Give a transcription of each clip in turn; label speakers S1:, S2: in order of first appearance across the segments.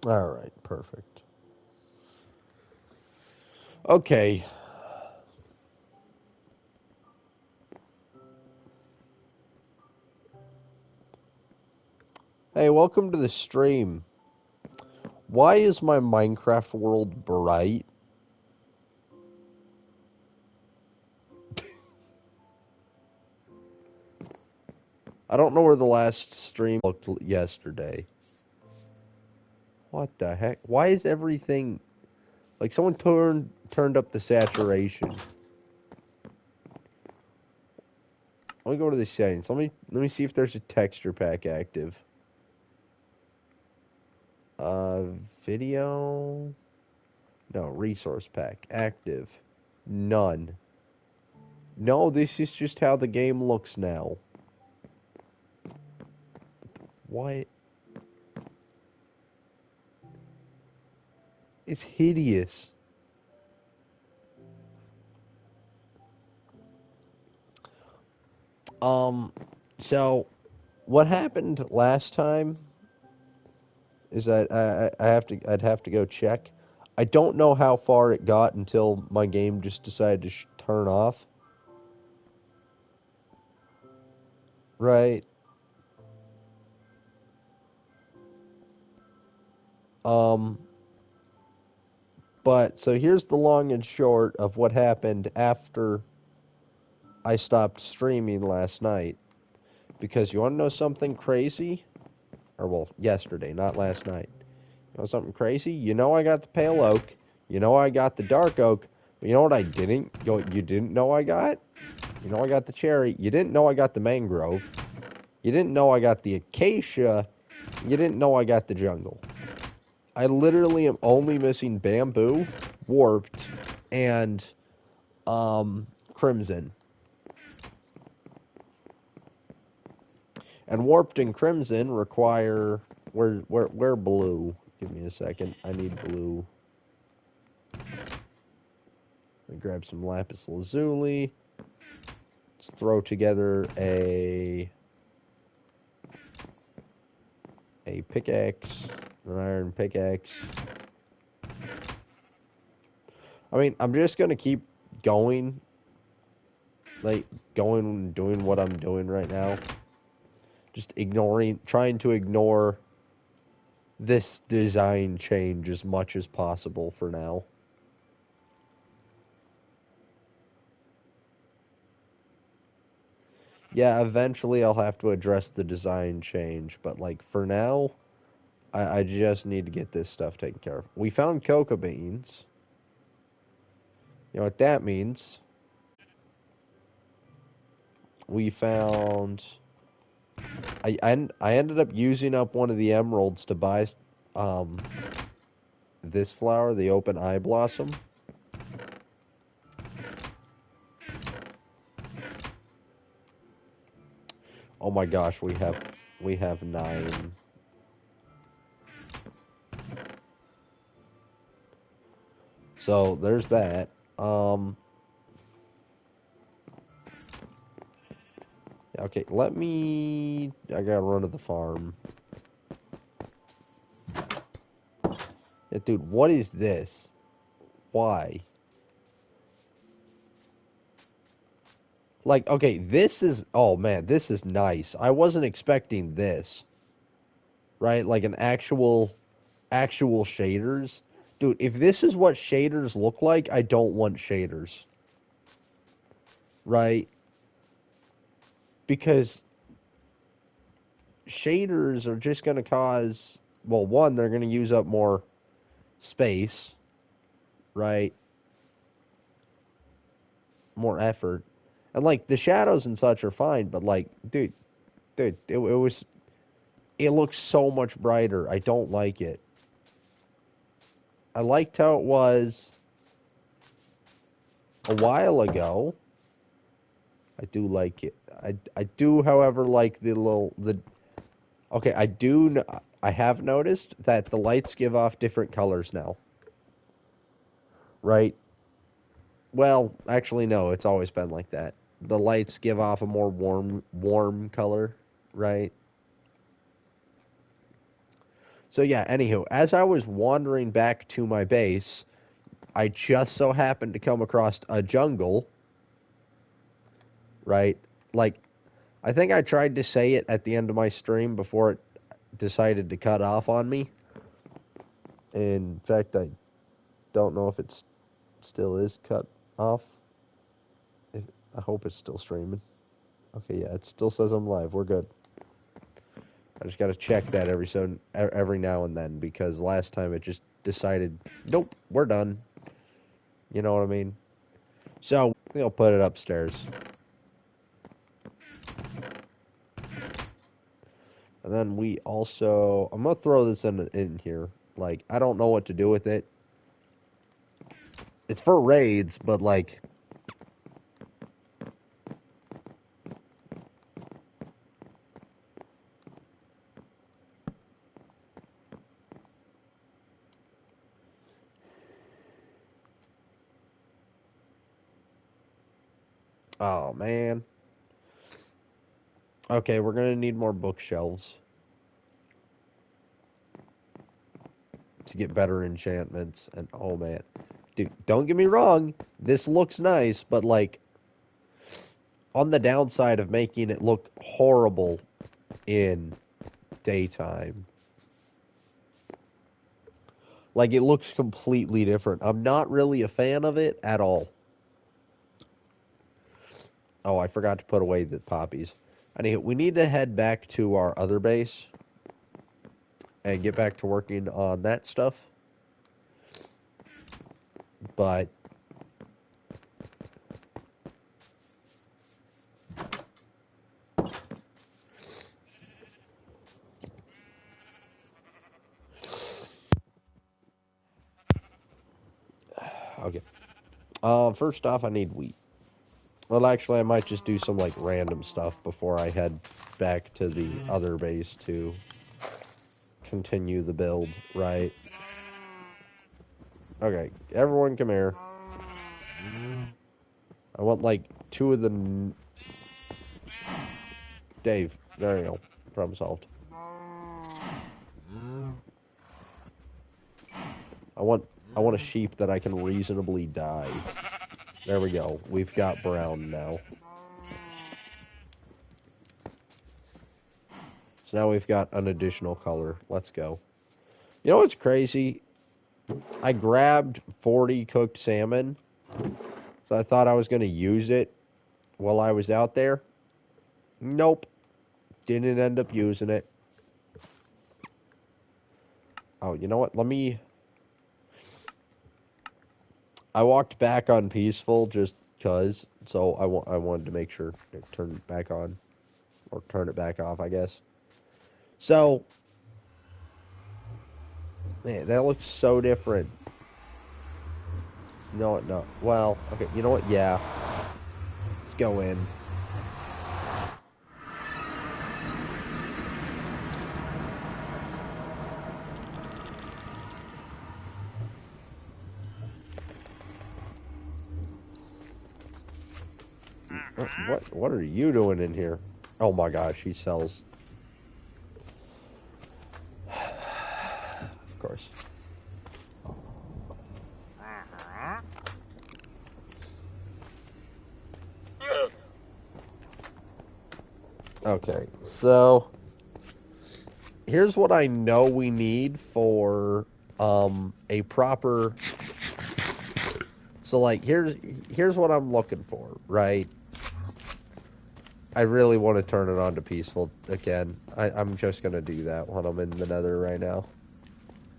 S1: All right, perfect. Okay. Hey, welcome to the stream. Why is my Minecraft world bright? I don't know where the last stream looked yesterday. What the heck? Why is everything like someone turned up the saturation? Let me go to the settings. Let me see if there's a texture pack active. Uh, video. No, resource pack active. None. No, this is just how the game looks now. What? It's hideous. Um, so what happened last time is that I'd have to go check. I don't know how far it got until my game just decided to turn off. Right. Um, but so here's the long and short of what happened after I stopped streaming last night. Because you want to know something crazy? Or well, yesterday, not last night. You know something crazy? You know I got the pale oak. You know I got the dark oak. But you know what I didn't? You didn't know I got? You know I got the cherry. You didn't know I got the mangrove. You didn't know I got the acacia. You didn't know I got the jungle. I literally am only missing bamboo, warped, and crimson. And warped and crimson require where blue? Give me a second. I need blue. I grab some lapis lazuli. Let's throw together a pickaxe, an iron pickaxe. I mean, I'm just gonna keep going, like going doing what I'm doing right now. Just trying to ignore this design change as much as possible for now. Yeah, eventually I'll have to address the design change, but like for now, I just need to get this stuff taken care of. We found cocoa beans. You know what that means? We found. I ended up using up one of the emeralds to buy um this flower, the open eye blossom. Oh my gosh, we have 9. So there's that. Um, okay, let me. I gotta run to the farm. Yeah, dude, what is this? Why? Like, okay, this is. Oh man, this is nice. I wasn't expecting this. Right, like an actual shaders. Dude, if this is what shaders look like, I don't want shaders. Right? Because shaders are just going to cause, well, one, they're going to use up more space, right? More effort. And like the shadows and such are fine, but like, dude, it looks so much brighter. I don't like it. I liked how it was a while ago. I do like it. I do, however, like the okay, I have noticed that the lights give off different colors now, right? Well, actually, no. It's always been like that. The lights give off a more warm color, right? So yeah, anywho, as I was wandering back to my base, I just so happened to come across a jungle, right? Like, I think I tried to say it at the end of my stream before it decided to cut off on me. In fact, I don't know if it still is cut off. I hope it's still streaming. Okay, yeah, it still says I'm live. We're good. I just gotta check that every now and then, because last time it just decided, nope, we're done. You know what I mean? So, I think I'll put it upstairs. And then we also, I'm gonna throw this in here. Like, I don't know what to do with it. It's for raids, but like, oh man. Okay, we're gonna need more bookshelves to get better enchantments. And oh man, dude, don't get me wrong, this looks nice, but like, on the downside of making it look horrible in daytime, like, it looks completely different. I'm not really a fan of it at all. Oh, I forgot to put away the poppies. Anyway, we need to head back to our other base and get back to working on that stuff. But okay. First off, I need wheat. Well, actually, I might just do some like random stuff before I head back to the other base to continue the build, right? Okay, everyone come here. I want like two of the... Dave, there you go. Problem solved. I want a sheep that I can reasonably dye. There we go. We've got brown now. So now we've got an additional color. Let's go. You know what's crazy? I grabbed 40 cooked salmon, so I thought I was going to use it while I was out there. Nope. Didn't end up using it. Oh, you know what? I walked back on peaceful just because, so I wanted to make sure it turned back on, or turn it back off, I guess. So, man, that looks so different. No, no. Well, okay, you know what? Yeah. Let's go in. What are you doing in here? Oh my gosh, he sells. Of course. Okay, so here's what I know we need for a proper... So like here's what I'm looking for, right? I really want to turn it on to peaceful again. I'm just gonna do that when I'm in the nether right now.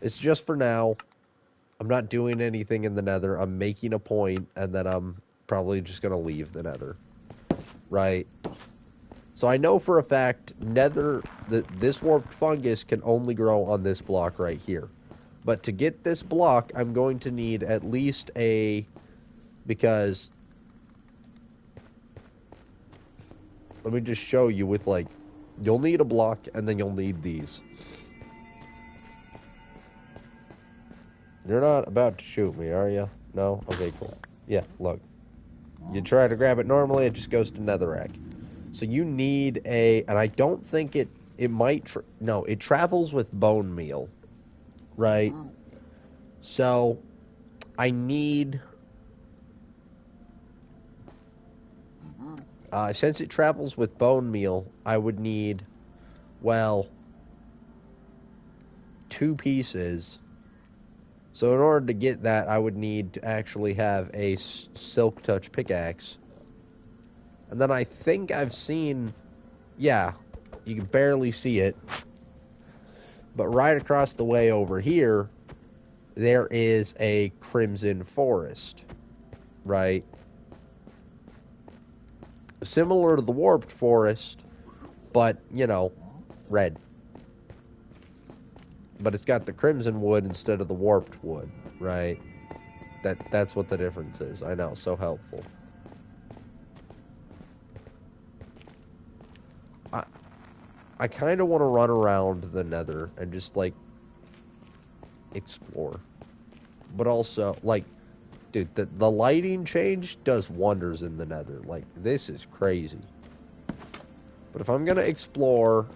S1: It's just for now. I'm not doing anything in the nether. I'm making a point, and then I'm probably just gonna leave the nether. Right? So I know for a fact this warped fungus can only grow on this block right here. But to get this block, I'm going to need at least because let me just show you with like, you'll need a block and then you'll need these. You're not about to shoot me, are you? No? Okay, cool. Yeah, look. You try to grab it normally, it just goes to netherrack. So you need and I don't think it it might, no, it travels with bone meal, right? So, I need, since it travels with bone meal, I would need, well, 2 pieces. So in order to get that, I would need to actually have a Silk Touch pickaxe. And then I think I've seen, yeah, you can barely see it, but right across the way over here, there is a Crimson Forest, right? Similar to the Warped Forest, but, you know, red. But it's got the Crimson Wood instead of the Warped Wood, right? That's what the difference is. I know, so helpful. I kind of want to run around the Nether and just, like, explore. But also, like, dude, the lighting change does wonders in the Nether. Like, this is crazy. But if I'm going to explore,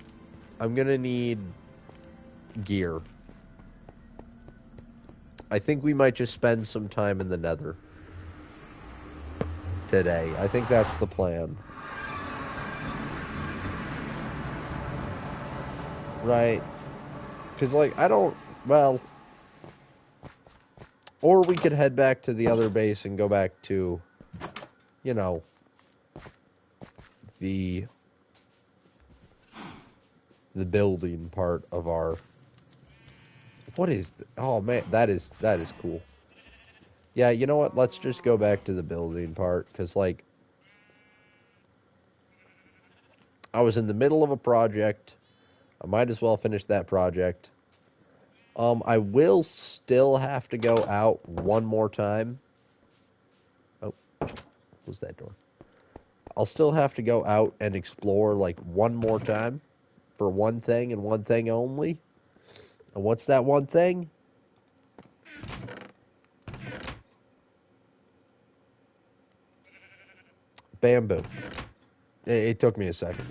S1: I'm going to need gear. I think we might just spend some time in the Nether today. I think that's the plan. Right? Because, like, I don't... Well... Or we could head back to the other base and go back to, you know, the building part of our... What is... Oh, man, that is cool. Yeah, you know what? Let's just go back to the building part, because, like, I was in the middle of a project. I might as well finish that project. I will still have to go out one more time. Oh, close that door. I'll still have to go out and explore, like, one more time for one thing and one thing only. And what's that one thing? Bamboo. It took me a second.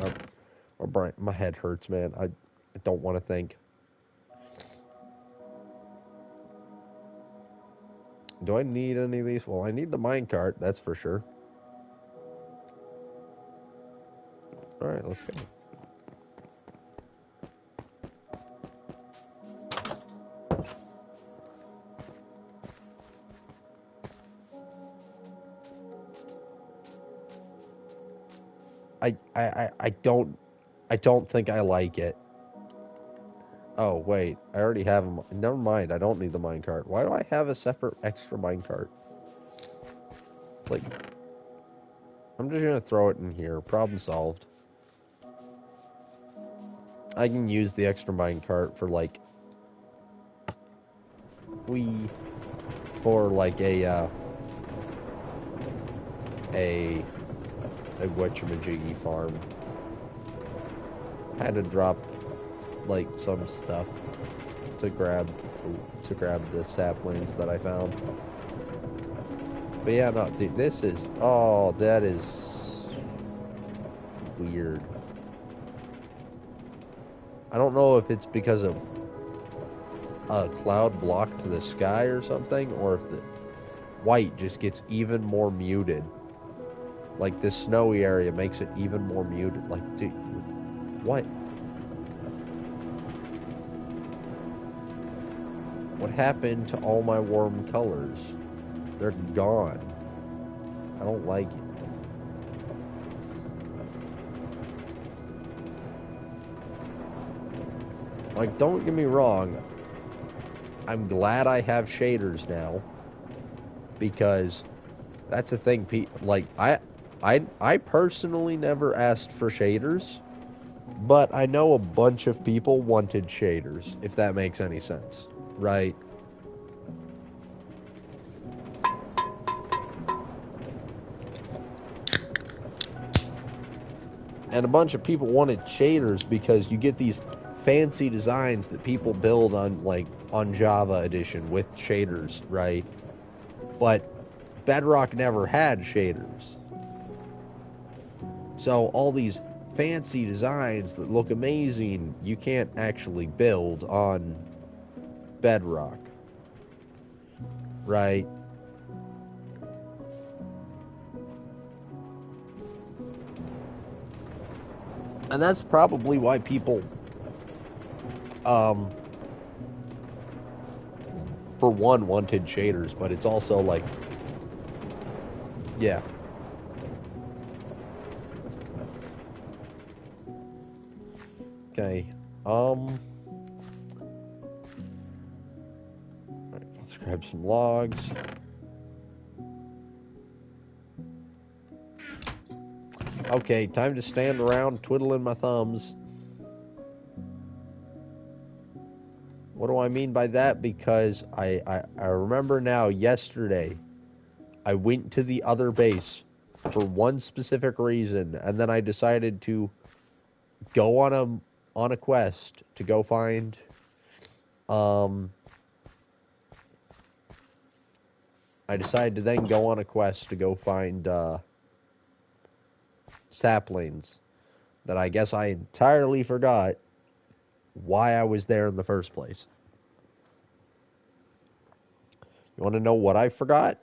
S1: My head hurts, man. I don't want to think. Do I need any of these? Well, I need the minecart, that's for sure. Alright, let's go. I don't think I like it. Oh, wait. I already have them. Never mind. I don't need the minecart. Why do I have a separate extra minecart? It's like... I'm just gonna throw it in here. Problem solved. I can use the extra minecart for, like... For, like, a whatchamajiggy farm. Had to drop, like, some stuff to grab the saplings that I found. But yeah, no, dude, this is... Oh, that is... weird. I don't know if it's because of a cloud block to the sky or something, or if the white just gets even more muted. Like, this snowy area makes it even more muted. Like, dude, what? What happened to all my warm colors? They're gone. I don't like it. Like, don't get me wrong. I'm glad I have shaders now. Because that's the thing, like, I personally never asked for shaders. But I know a bunch of people wanted shaders, if that makes any sense. Right? And a bunch of people wanted shaders because you get these fancy designs that people build on, like, on Java Edition with shaders, right? But Bedrock never had shaders. So all these fancy designs that look amazing, you can't actually build on Bedrock, right? And that's probably why people, um, for one, wanted shaders, but it's also like, yeah. Okay, alright, let's grab some logs. Okay, time to stand around twiddling my thumbs. What do I mean by that? Because I remember now, yesterday, I went to the other base for one specific reason, and then I decided to go on a quest to go find I decided to then go on a quest to go find saplings that I guess I entirely forgot why I was there in the first place. You want to know what I forgot?